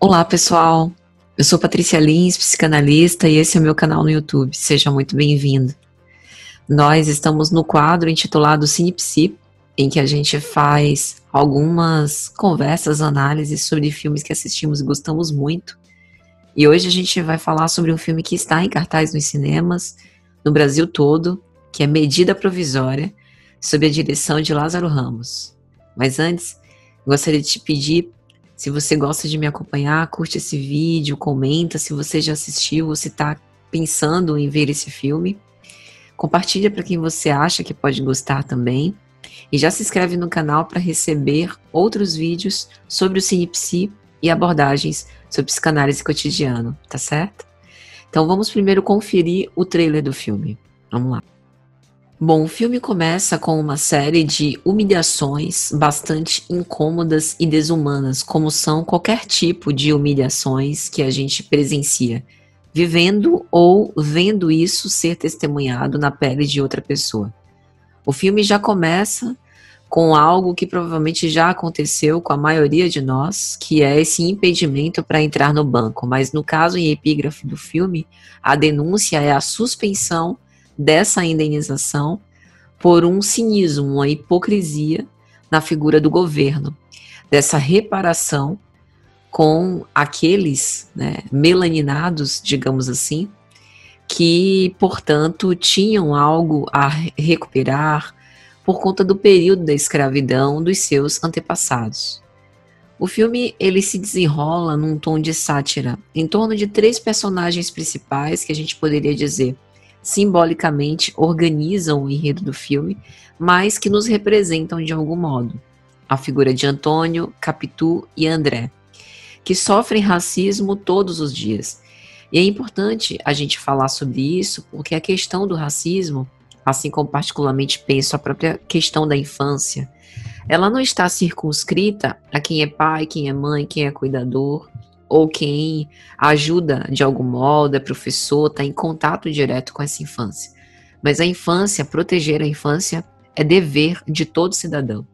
Olá, pessoal. Eu sou Patrícia Lins, psicanalista, e esse é o meu canal no YouTube. Seja muito bem-vindo. Nós estamos no quadro intitulado Cinepsi, em que a gente faz algumas conversas, análises sobre filmes que assistimos e gostamos muito. E hoje a gente vai falar sobre um filme que está em cartaz nos cinemas, no Brasil todo, que é Medida Provisória, sob a direção de Lázaro Ramos. Mas antes, gostaria de te pedir, se você gosta de me acompanhar, curte esse vídeo, comenta se você já assistiu ou se está pensando em ver esse filme. Compartilha para quem você acha que pode gostar também. E já se inscreve no canal para receber outros vídeos sobre o Cinepsi e abordagens sobre psicanálise cotidiano, tá certo? Então vamos primeiro conferir o trailer do filme. Vamos lá. Bom, o filme começa com uma série de humilhações bastante incômodas e desumanas, como são qualquer tipo de humilhações que a gente presencia, vivendo ou vendo isso ser testemunhado na pele de outra pessoa. O filme já começa com algo que provavelmente já aconteceu com a maioria de nós, que é esse impedimento para entrar no banco, mas no caso em epígrafe do filme, a denúncia é a suspensão dessa indenização por um cinismo, uma hipocrisia na figura do governo, dessa reparação com aqueles, melaninados, digamos assim, que, portanto, tinham algo a recuperar por conta do período da escravidão dos seus antepassados. O filme ele se desenrola num tom de sátira, em torno de 3 personagens principais que a gente poderia dizer simbolicamente organizam o enredo do filme, mas que nos representam de algum modo. A figura de Antônio, Capitu e André, que sofrem racismo todos os dias. E é importante a gente falar sobre isso, porque a questão do racismo, assim como particularmente penso a própria questão da infância, ela não está circunscrita a quem é pai, quem é mãe, quem é cuidador, ou quem ajuda de algum modo, é professor, está em contato direto com essa infância. Mas a infância, proteger a infância, é dever de todo cidadão.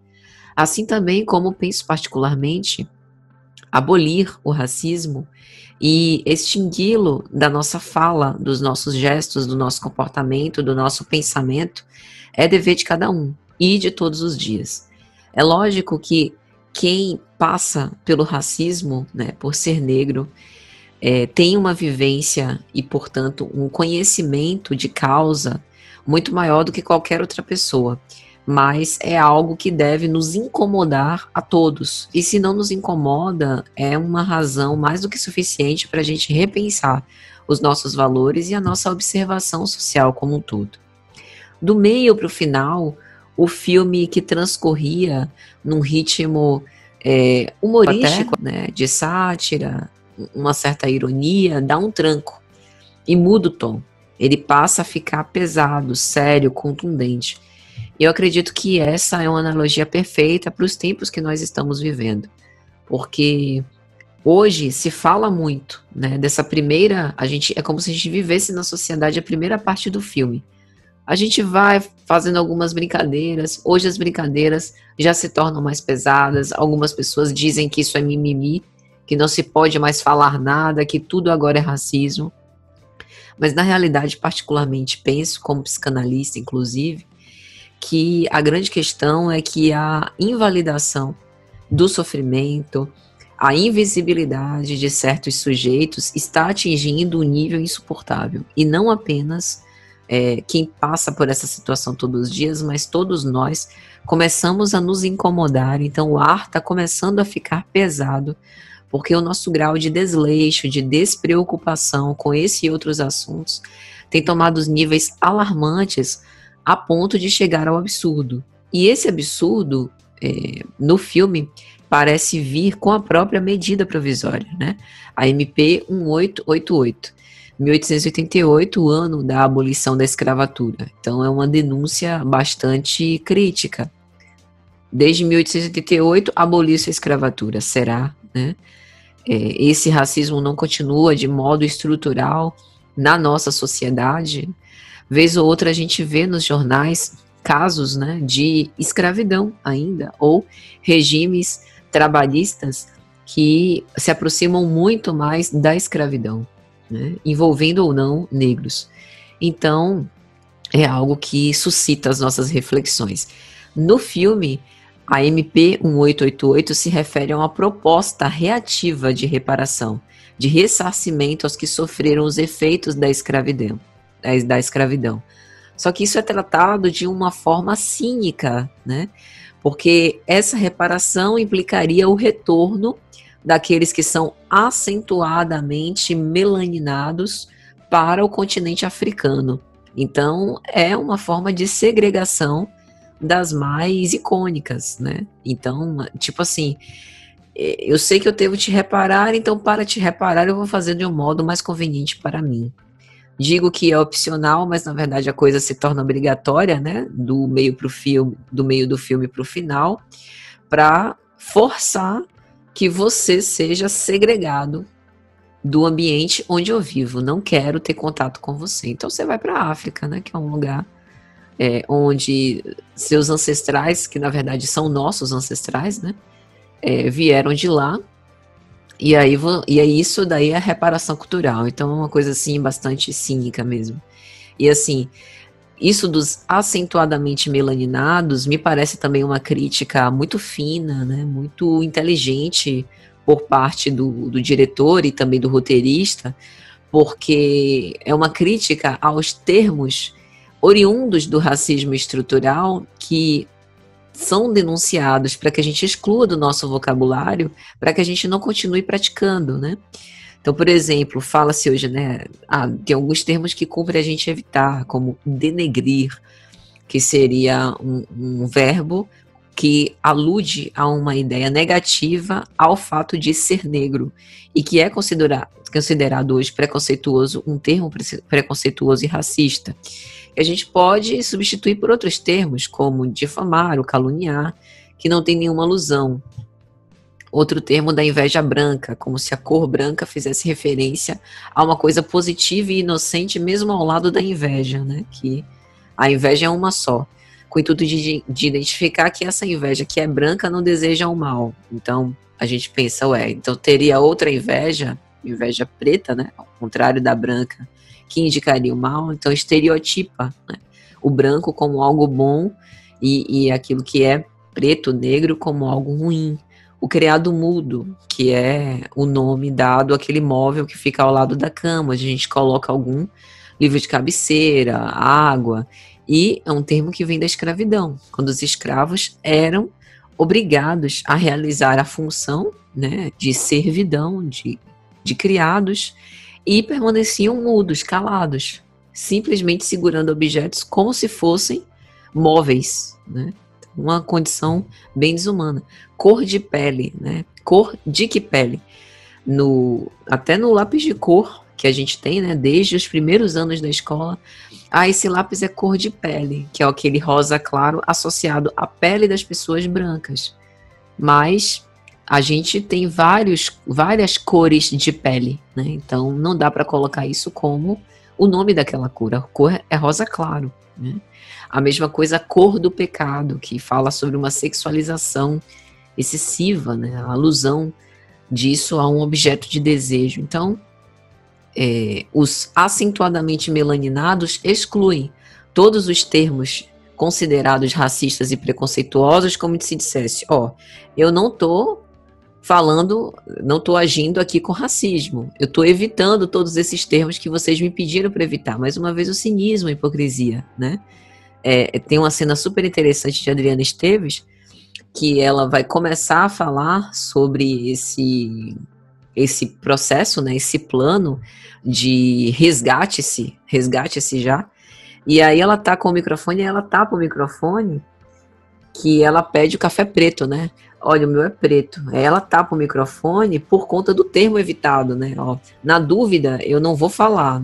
Assim também como penso particularmente, abolir o racismo e extingui-lo da nossa fala, dos nossos gestos, do nosso comportamento, do nosso pensamento, é dever de cada um e de todos os dias. É lógico que quem passa pelo racismo, por ser negro, tem uma vivência e, portanto, um conhecimento de causa muito maior do que qualquer outra pessoa. Mas é algo que deve nos incomodar a todos. E se não nos incomoda, é uma razão mais do que suficiente para a gente repensar os nossos valores e a nossa observação social como um todo. Do meio para o final, o filme que transcorria num ritmo humorístico, de sátira, uma certa ironia, dá um tranco e muda o tom. Ele passa a ficar pesado, sério, contundente. Eu acredito que essa é uma analogia perfeita para os tempos que nós estamos vivendo, porque hoje se fala muito, dessa primeira, é como se a gente vivesse na sociedade a primeira parte do filme. A gente vai fazendo algumas brincadeiras, hoje as brincadeiras já se tornam mais pesadas, algumas pessoas dizem que isso é mimimi, que não se pode mais falar nada, que tudo agora é racismo. Mas na realidade, particularmente penso, como psicanalista inclusive, que a grande questão é que a invalidação do sofrimento, a invisibilidade de certos sujeitos está atingindo um nível insuportável. E não apenas quem passa por essa situação todos os dias, mas todos nós começamos a nos incomodar. Então o ar está começando a ficar pesado, porque o nosso grau de desleixo, de despreocupação com esse e outros assuntos tem tomado os níveis alarmantes a ponto de chegar ao absurdo. E esse absurdo, no filme, parece vir com a própria medida provisória, a MP 1888. 1888, o ano da abolição da escravatura. Então é uma denúncia bastante crítica. Desde 1888, aboliu-se a escravatura. Será, esse racismo não continua de modo estrutural na nossa sociedade? Vez ou outra a gente vê nos jornais casos de escravidão ainda, ou regimes trabalhistas que se aproximam muito mais da escravidão, né, envolvendo ou não negros. Então, é algo que suscita as nossas reflexões. No filme, a MP 1888 se refere a uma proposta reativa de reparação, de ressarcimento aos que sofreram os efeitos da escravidão. Só que isso é tratado de uma forma cínica, né? Porque essa reparação implicaria o retorno daqueles que são acentuadamente melaninados para o continente africano. Então, é uma forma de segregação das mais icônicas, né? Então, tipo assim, eu sei que eu devo te reparar, então para te reparar eu vou fazer de um modo mais conveniente para mim. Digo que é opcional, mas na verdade a coisa se torna obrigatória, né? Do meio pro filme, do meio do filme para o final, para forçar que você seja segregado do ambiente onde eu vivo. Não quero ter contato com você. Então você vai para a África, né? Que é um lugar onde seus ancestrais, que na verdade são nossos ancestrais, né? Vieram de lá. E aí isso daí é reparação cultural. Então é uma coisa assim bastante cínica mesmo. E assim, isso dos acentuadamente melaninados me parece também uma crítica muito fina, né, muito inteligente por parte do diretor e também do roteirista, porque é uma crítica aos termos oriundos do racismo estrutural que são denunciados para que a gente exclua do nosso vocabulário, para que a gente não continue praticando, né? Então, por exemplo, fala-se hoje, né? Tem alguns termos que cumpre a gente evitar, como denegrir, que seria um verbo que alude a uma ideia negativa ao fato de ser negro e que é considerado hoje preconceituoso, um termo preconceituoso e racista. A gente pode substituir por outros termos, como difamar ou caluniar, que não tem nenhuma alusão. Outro termo da inveja branca, como se a cor branca fizesse referência a uma coisa positiva e inocente, mesmo ao lado da inveja, né? Que a inveja é uma só, com o intuito de identificar que essa inveja que é branca não deseja o mal. Então, a gente pensa, então teria outra inveja preta, né? Ao contrário da branca, que indicaria o mal, então estereotipa, né, o branco como algo bom e aquilo que é preto, negro, como algo ruim. O criado mudo, que é o nome dado àquele móvel que fica ao lado da cama, onde a gente coloca algum livro de cabeceira, água, e é um termo que vem da escravidão, quando os escravos eram obrigados a realizar a função, né, de servidão, de criados, e permaneciam mudos, calados, simplesmente segurando objetos como se fossem móveis, né? Uma condição bem desumana. Cor de pele, né? Cor de que pele? Até no lápis de cor que a gente tem, né? Desde os primeiros anos da escola, esse lápis é cor de pele, que é aquele rosa claro associado à pele das pessoas brancas. Mas a gente tem várias cores de pele, né? Então não dá para colocar isso como o nome daquela cor. A cor é rosa claro, né? A mesma coisa a cor do pecado, que fala sobre uma sexualização excessiva, né? A alusão disso a um objeto de desejo. Então, os acentuadamente melaninados excluem todos os termos considerados racistas e preconceituosos, como se dissesse, eu não estou agindo aqui com racismo, eu estou evitando todos esses termos que vocês me pediram para evitar. Mais uma vez, o cinismo, a hipocrisia, né? Tem uma cena super interessante de Adriana Esteves, que ela vai começar a falar sobre esse processo, né, esse plano de resgate-se já, e aí ela tá com o microfone, e ela tapa o microfone, que ela pede o café preto, né? Olha, o meu é preto. Aí ela tapa o microfone por conta do termo evitado, né? Na dúvida, eu não vou falar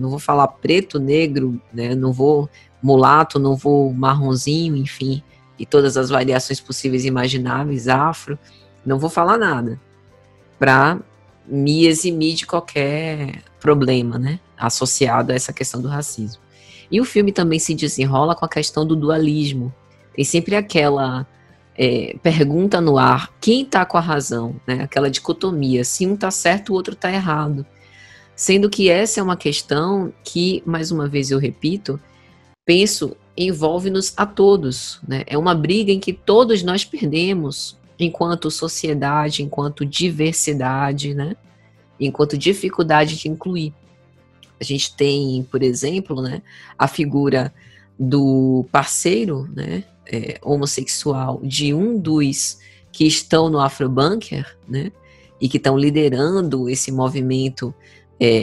preto, negro, né? Não vou mulato, não vou marronzinho, enfim, e todas as variações possíveis e imagináveis, afro, não vou falar nada, para me eximir de qualquer problema, né? Associado a essa questão do racismo. E o filme também se desenrola com a questão do dualismo. Tem sempre aquela pergunta no ar quem está com a razão, né? Aquela dicotomia, se um está certo, o outro está errado. Sendo que essa é uma questão que, mais uma vez eu repito, penso, envolve-nos a todos, né? É uma briga em que todos nós perdemos, enquanto sociedade, enquanto diversidade, né? Enquanto dificuldade de incluir. A gente tem, por exemplo, né, a figura do parceiro, né, homossexual de um dos que estão no Afrobunker, né, e que estão liderando esse movimento,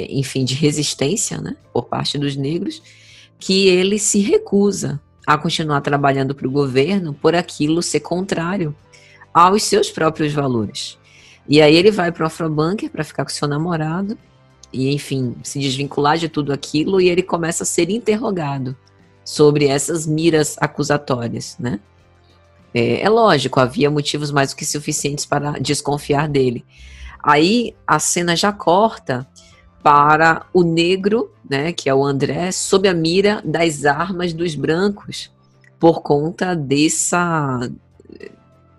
enfim, de resistência, né, por parte dos negros, que ele se recusa a continuar trabalhando para o governo por aquilo ser contrário aos seus próprios valores. E aí ele vai para o Afrobunker para ficar com seu namorado e, enfim, se desvincular de tudo aquilo, e ele começa a ser interrogado sobre essas miras acusatórias, né? É lógico, havia motivos mais do que suficientes para desconfiar dele. Aí a cena já corta para o negro, né, que é o André, sob a mira das armas dos brancos, por conta dessa,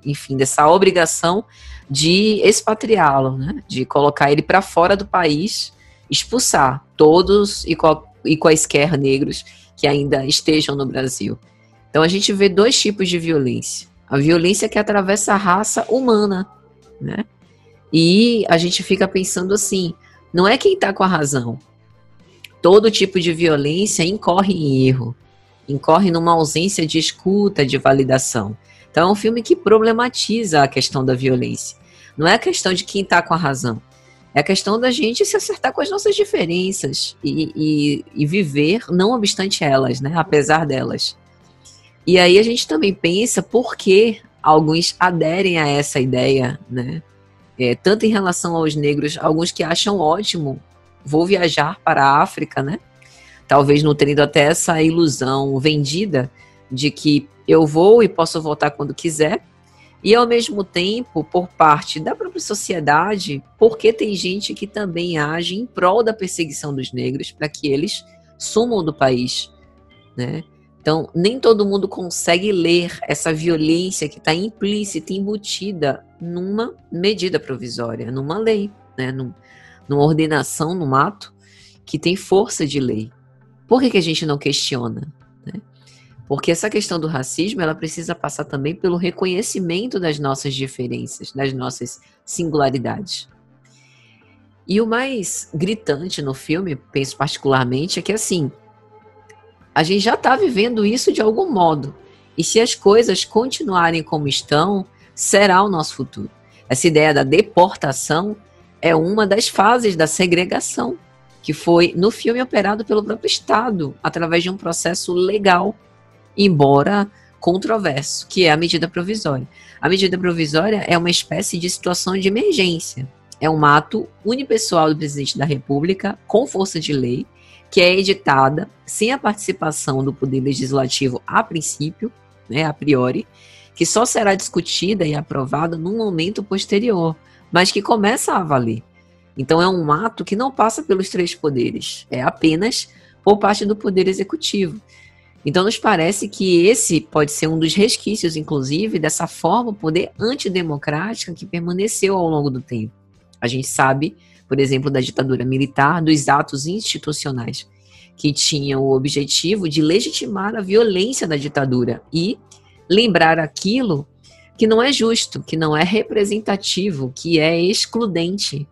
enfim, dessa obrigação de expatriá-lo, né, de colocar ele para fora do país, expulsar todos e quaisquer negros que ainda estejam no Brasil. Então a gente vê dois tipos de violência. A violência que atravessa a raça humana, né? E a gente fica pensando assim, não é quem está com a razão. Todo tipo de violência incorre em erro, incorre numa ausência de escuta, de validação. Então é um filme que problematiza a questão da violência. Não é a questão de quem está com a razão. É a questão da gente se acertar com as nossas diferenças e viver, não obstante elas, né? Apesar delas. E aí a gente também pensa por que alguns aderem a essa ideia, né? Tanto em relação aos negros, alguns que acham ótimo, vou viajar para a África, né? Talvez nutrindo até essa ilusão vendida de que eu vou e posso voltar quando quiser. E, ao mesmo tempo, por parte da própria sociedade, porque tem gente que também age em prol da perseguição dos negros para que eles sumam do país, né? Então, nem todo mundo consegue ler essa violência que está implícita, embutida numa medida provisória, numa lei, né? Numa ordenação, num ato que tem força de lei. Por que a gente não questiona, né? Porque essa questão do racismo, ela precisa passar também pelo reconhecimento das nossas diferenças, das nossas singularidades. E o mais gritante no filme, penso particularmente, é que assim, a gente já está vivendo isso de algum modo. E se as coisas continuarem como estão, será o nosso futuro. Essa ideia da deportação é uma das fases da segregação, que foi no filme operado pelo próprio Estado, através de um processo legal, embora controverso, que é a medida provisória. A medida provisória é uma espécie de situação de emergência. É um ato unipessoal do presidente da República, com força de lei, que é editada sem a participação do Poder Legislativo a princípio, né, a priori, que só será discutida e aprovada num momento posterior, mas que começa a valer. Então é um ato que não passa pelos três poderes, é apenas por parte do Poder Executivo. Então nos parece que esse pode ser um dos resquícios, inclusive, dessa forma poder antidemocrática que permaneceu ao longo do tempo. A gente sabe, por exemplo, da ditadura militar, dos atos institucionais que tinham o objetivo de legitimar a violência da ditadura e lembrar aquilo que não é justo, que não é representativo, que é excludente.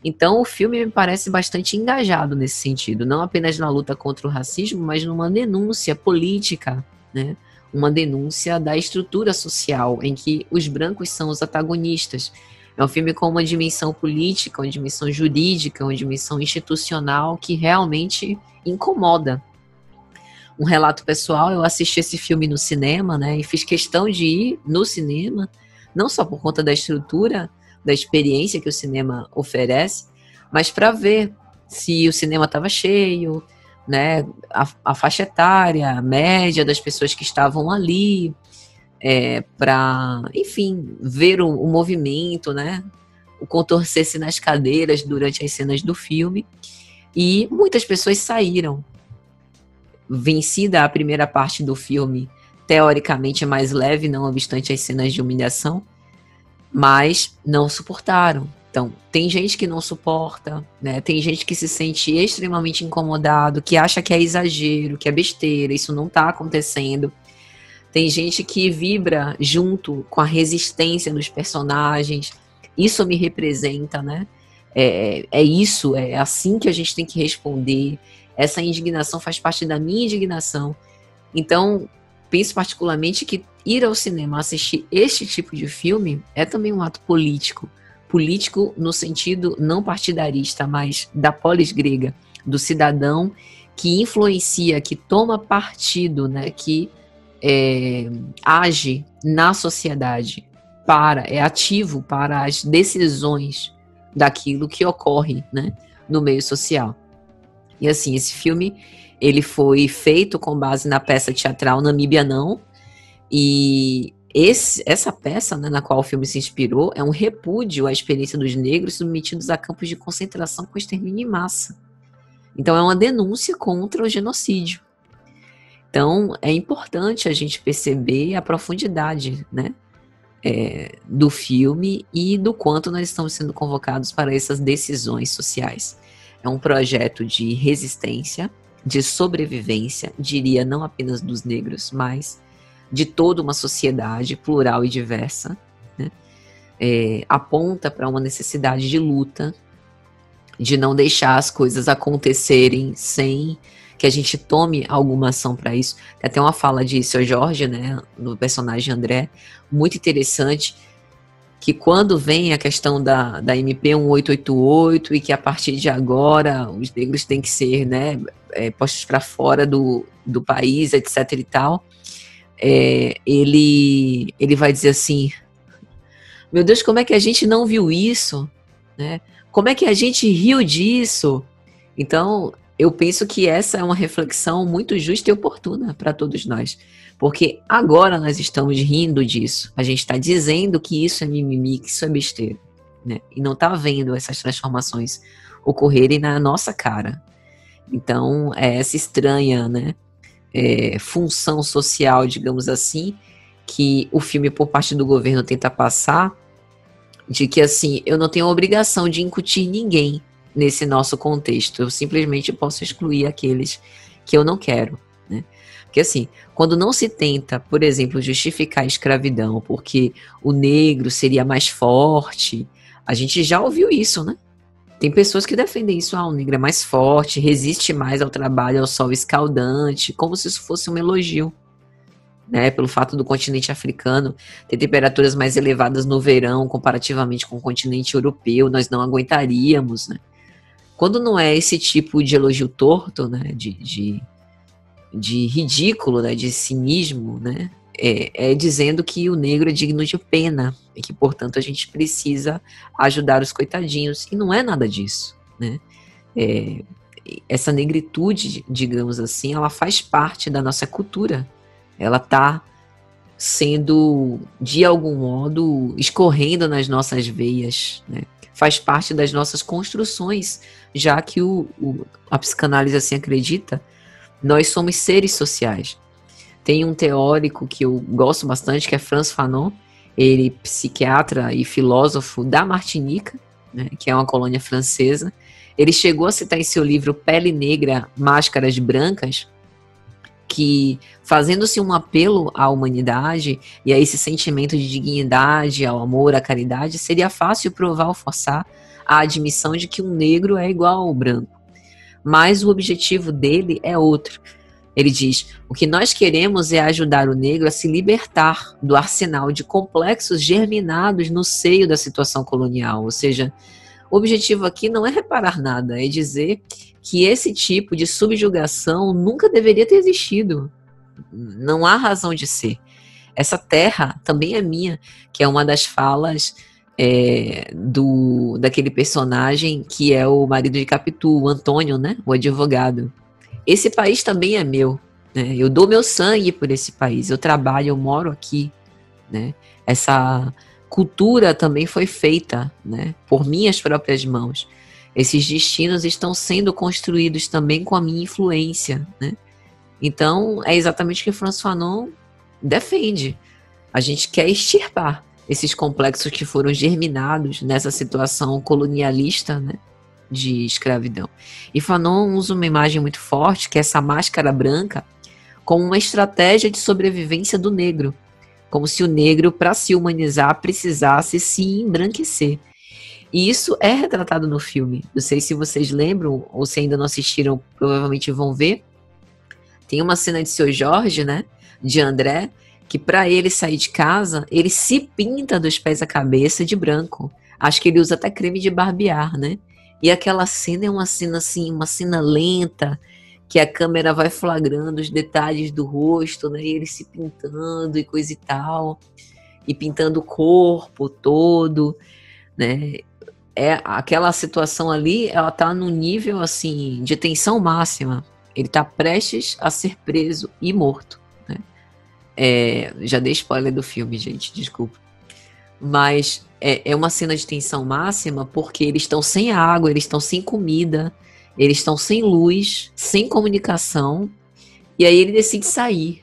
Então o filme me parece bastante engajado nesse sentido, não apenas na luta contra o racismo, mas numa denúncia política, né? Uma denúncia da estrutura social em que os brancos são os antagonistas. É um filme com uma dimensão política, uma dimensão jurídica, uma dimensão institucional que realmente incomoda. Um relato pessoal, eu assisti esse filme no cinema, né, e fiz questão de ir no cinema, não só por conta da estrutura, da experiência que o cinema oferece, mas para ver se o cinema estava cheio, né, a faixa etária, a média das pessoas que estavam ali, para, enfim, ver o movimento, né, o contorcer-se nas cadeiras durante as cenas do filme. E muitas pessoas saíram. Vencida a primeira parte do filme, teoricamente mais leve, não obstante as cenas de humilhação, mas não suportaram. Então, tem gente que não suporta, né? Tem gente que se sente extremamente incomodado, que acha que é exagero, que é besteira, isso não está acontecendo. Tem gente que vibra junto com a resistência dos personagens, isso me representa, né? É isso, é assim que a gente tem que responder. Essa indignação faz parte da minha indignação. Então, penso particularmente que ir ao cinema assistir este tipo de filme é também um ato político. Político no sentido não partidarista, mas da polis grega, do cidadão que influencia, que toma partido, né, que age na sociedade, é ativo para as decisões daquilo que ocorre, né, no meio social. E assim, esse filme ele foi feito com base na peça teatral Namíbia Não, e essa peça, né, na qual o filme se inspirou é um repúdio à experiência dos negros submetidos a campos de concentração com extermínio em massa. Então é uma denúncia contra o genocídio. Então é importante a gente perceber a profundidade, né, do filme e do quanto nós estamos sendo convocados para essas decisões sociais. É um projeto de resistência, de sobrevivência, diria não apenas dos negros, mas de toda uma sociedade plural e diversa, né? Aponta para uma necessidade de luta, de não deixar as coisas acontecerem sem que a gente tome alguma ação para isso. Tem até uma fala de Seu Jorge, né, no personagem André, muito interessante, que quando vem a questão da MP 1888 e que a partir de agora os negros têm que ser, né, postos para fora do país, etc e tal, ele vai dizer assim, meu Deus, como é que a gente não viu isso, né? Como é que a gente riu disso? Então, eu penso que essa é uma reflexão muito justa e oportuna para todos nós, porque agora nós estamos rindo disso, a gente está dizendo que isso é mimimi, que isso é besteira, né? E não está vendo essas transformações ocorrerem na nossa cara. Então, é essa estranha, né, função social, digamos assim, que o filme por parte do governo tenta passar, de que assim, eu não tenho a obrigação de incutir ninguém nesse nosso contexto, eu simplesmente posso excluir aqueles que eu não quero, né? Porque assim, quando não se tenta, por exemplo, justificar a escravidão porque o negro seria mais forte, a gente já ouviu isso, né? Tem pessoas que defendem isso, o negro é mais forte, resiste mais ao trabalho, ao sol escaldante, como se isso fosse um elogio, né? Pelo fato do continente africano ter temperaturas mais elevadas no verão, comparativamente com o continente europeu, nós não aguentaríamos, né? Quando não é esse tipo de elogio torto, né, de ridículo, né, de cinismo, né, dizendo que o negro é digno de pena e que, portanto, a gente precisa ajudar os coitadinhos. E não é nada disso, né? Essa negritude, digamos assim, ela faz parte da nossa cultura. Ela está sendo, de algum modo, escorrendo nas nossas veias, né? Faz parte das nossas construções, já que a psicanálise assim acredita, nós somos seres sociais. Tem um teórico que eu gosto bastante, que é Frantz Fanon, ele psiquiatra e filósofo da Martinica, né, que é uma colônia francesa. Ele chegou a citar em seu livro Pele Negra, Máscaras Brancas, que fazendo-se um apelo à humanidade e a esse sentimento de dignidade, ao amor, à caridade, seria fácil provar ou forçar a admissão de que um negro é igual ao branco. Mas o objetivo dele é outro. Ele diz, o que nós queremos é ajudar o negro a se libertar do arsenal de complexos germinados no seio da situação colonial, ou seja, o objetivo aqui não é reparar nada, é dizer que esse tipo de subjugação nunca deveria ter existido. Não há razão de ser. Essa terra também é minha, que é uma das falas daquele personagem que é o marido de Capitu, o Antônio, né, o advogado. Esse país também é meu, né? Eu dou meu sangue por esse país, eu trabalho, eu moro aqui, né? Essa cultura também foi feita, né, por minhas próprias mãos. Esses destinos estão sendo construídos também com a minha influência, né? Então, é exatamente o que Frantz Fanon defende. A gente quer extirpar esses complexos que foram germinados nessa situação colonialista, né, de escravidão. E Fanon usa uma imagem muito forte, que é essa máscara branca, como uma estratégia de sobrevivência do negro. Como se o negro, para se humanizar, precisasse se embranquecer. E isso é retratado no filme. Não sei se vocês lembram, ou se ainda não assistiram, provavelmente vão ver. Tem uma cena de Seu Jorge, né, de André, que para ele sair de casa, ele se pinta dos pés à cabeça de branco. Acho que ele usa até creme de barbear, né? E aquela cena é uma cena assim, uma cena lenta, que a câmera vai flagrando os detalhes do rosto, né? E ele se pintando e coisa e tal, e pintando o corpo todo, né? Aquela situação ali, ela tá num nível assim de tensão máxima. Ele tá prestes a ser preso e morto, né? Já dei spoiler do filme, gente, desculpa. Mas é uma cena de tensão máxima porque eles estão sem água, eles estão sem comida, eles estão sem luz, sem comunicação, e aí ele decide sair.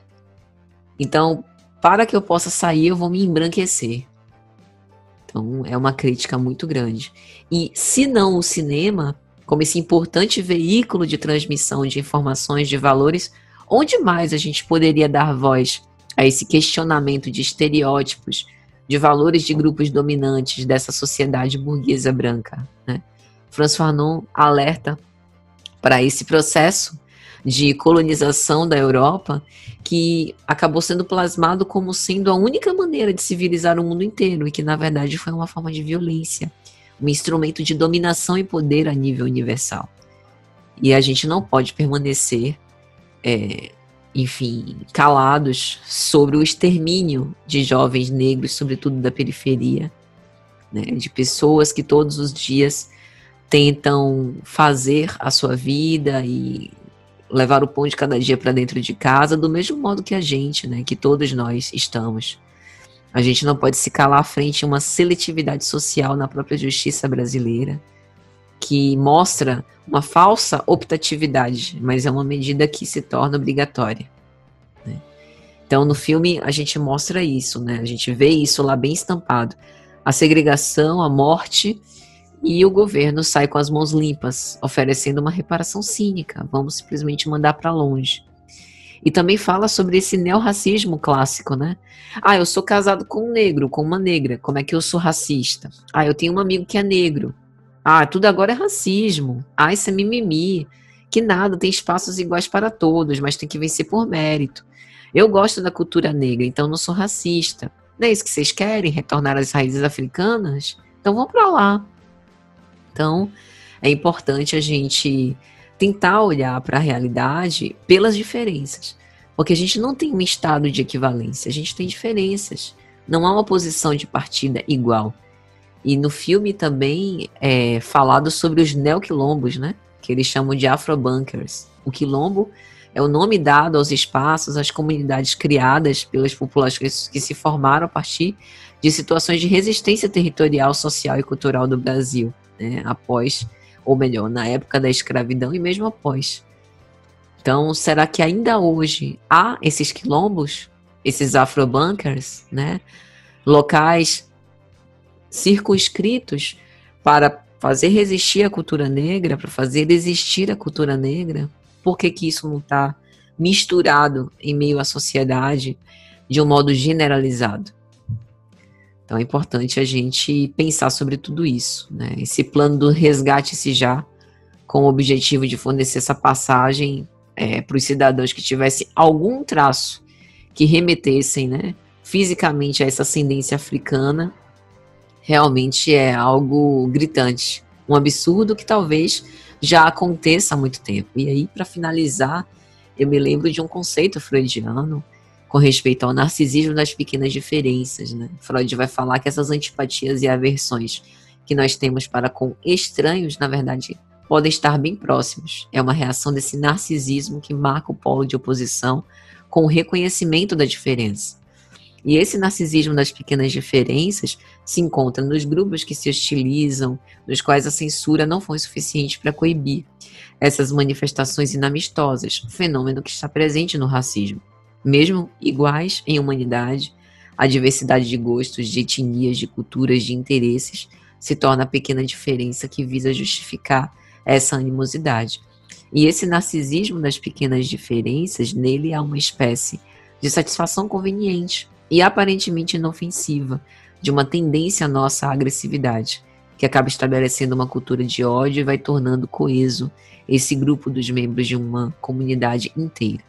Então, para que eu possa sair, eu vou me embranquecer. Então, é uma crítica muito grande. E se não o cinema, como esse importante veículo de transmissão de informações, de valores, onde mais a gente poderia dar voz a esse questionamento de estereótipos, de valores de grupos dominantes dessa sociedade burguesa branca, né? François Fanon alerta para esse processo de colonização da Europa, que acabou sendo plasmado como sendo a única maneira de civilizar o mundo inteiro, e que na verdade foi uma forma de violência, um instrumento de dominação e poder a nível universal. E a gente não pode permanecer, enfim, calados sobre o extermínio de jovens negros, sobretudo da periferia, né, de pessoas que todos os dias tentam fazer a sua vida e levar o pão de cada dia para dentro de casa, do mesmo modo que a gente, né, que todos nós estamos. A gente não pode se calar frente a uma seletividade social na própria justiça brasileira, que mostra uma falsa optatividade, mas é uma medida que se torna obrigatória, né? Então, no filme, a gente mostra isso, né? A gente vê isso lá bem estampado. A segregação, a morte, e o governo sai com as mãos limpas, oferecendo uma reparação cínica. Vamos simplesmente mandar para longe. E também fala sobre esse neorracismo clássico, né? Ah, eu sou casado com um negro, com uma negra. Como é que eu sou racista? Ah, eu tenho um amigo que é negro. Ah, tudo agora é racismo. Ah, isso é mimimi. Que nada, tem espaços iguais para todos, mas tem que vencer por mérito. Eu gosto da cultura negra, então não sou racista. Não é isso que vocês querem? Retornar às raízes africanas? Então vão para lá. Então, é importante a gente tentar olhar para a realidade pelas diferenças, porque a gente não tem um estado de equivalência, a gente tem diferenças, não há uma posição de partida igual. E no filme também é falado sobre os neoquilombos, né, que eles chamam de afrobunkers. O quilombo é o nome dado aos espaços, às comunidades criadas pelas populações que se formaram a partir de situações de resistência territorial, social e cultural do Brasil, né, após, ou melhor, na época da escravidão e mesmo após. Então, será que ainda hoje há esses quilombos, esses afrobunkers, né, locais circunscritos para fazer resistir a cultura negra, para fazer existir a cultura negra? Por que que isso não está misturado em meio à sociedade de um modo generalizado? Então é importante a gente pensar sobre tudo isso, né? Esse plano do resgate-se já, com o objetivo de fornecer essa passagem para os cidadãos que tivessem algum traço que remetessem, né, fisicamente a essa ascendência africana, realmente é algo gritante. Um absurdo que talvez já aconteça há muito tempo. E aí, para finalizar, eu me lembro de um conceito freudiano com respeito ao narcisismo das pequenas diferenças, né? Freud vai falar que essas antipatias e aversões que nós temos para com estranhos, na verdade, podem estar bem próximos. É uma reação desse narcisismo que marca o polo de oposição com o reconhecimento da diferença. E esse narcisismo das pequenas diferenças se encontra nos grupos que se hostilizam, nos quais a censura não foi suficiente para coibir essas manifestações inamistosas, fenômeno que está presente no racismo. Mesmo iguais em humanidade, a diversidade de gostos, de etnias, de culturas, de interesses se torna a pequena diferença que visa justificar essa animosidade. E esse narcisismo das pequenas diferenças, nele há uma espécie de satisfação conveniente e aparentemente inofensiva de uma tendência nossa à agressividade, que acaba estabelecendo uma cultura de ódio e vai tornando coeso esse grupo dos membros de uma comunidade inteira.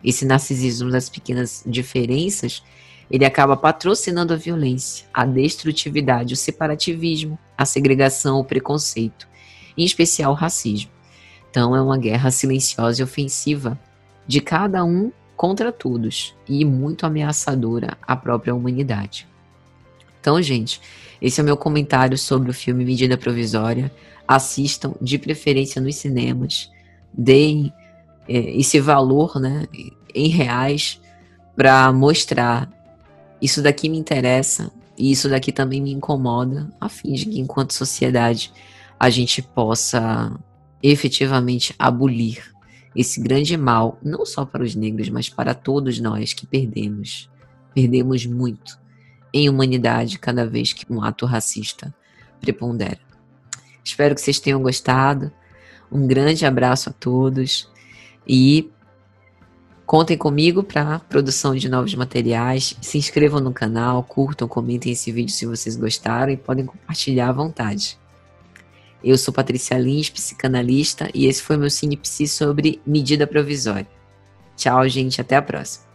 Esse narcisismo das pequenas diferenças, ele acaba patrocinando a violência, a destrutividade, o separativismo, a segregação, o preconceito, em especial o racismo. Então é uma guerra silenciosa e ofensiva de cada um contra todos e muito ameaçadora à própria humanidade. Então, gente, esse é o meu comentário sobre o filme Medida Provisória. Assistam, de preferência nos cinemas, deem esse valor, né, em reais para mostrar isso daqui me interessa e isso daqui também me incomoda, a fim de que enquanto sociedade a gente possa efetivamente abolir esse grande mal, não só para os negros, mas para todos nós que perdemos muito em humanidade cada vez que um ato racista prepondera. Espero que vocês tenham gostado. Um grande abraço a todos e contem comigo para a produção de novos materiais. Se inscrevam no canal, curtam, comentem esse vídeo se vocês gostaram e podem compartilhar à vontade. Eu sou Patrícia Lins, psicanalista, e esse foi meu Cine Psi sobre medida provisória. Tchau, gente, até a próxima.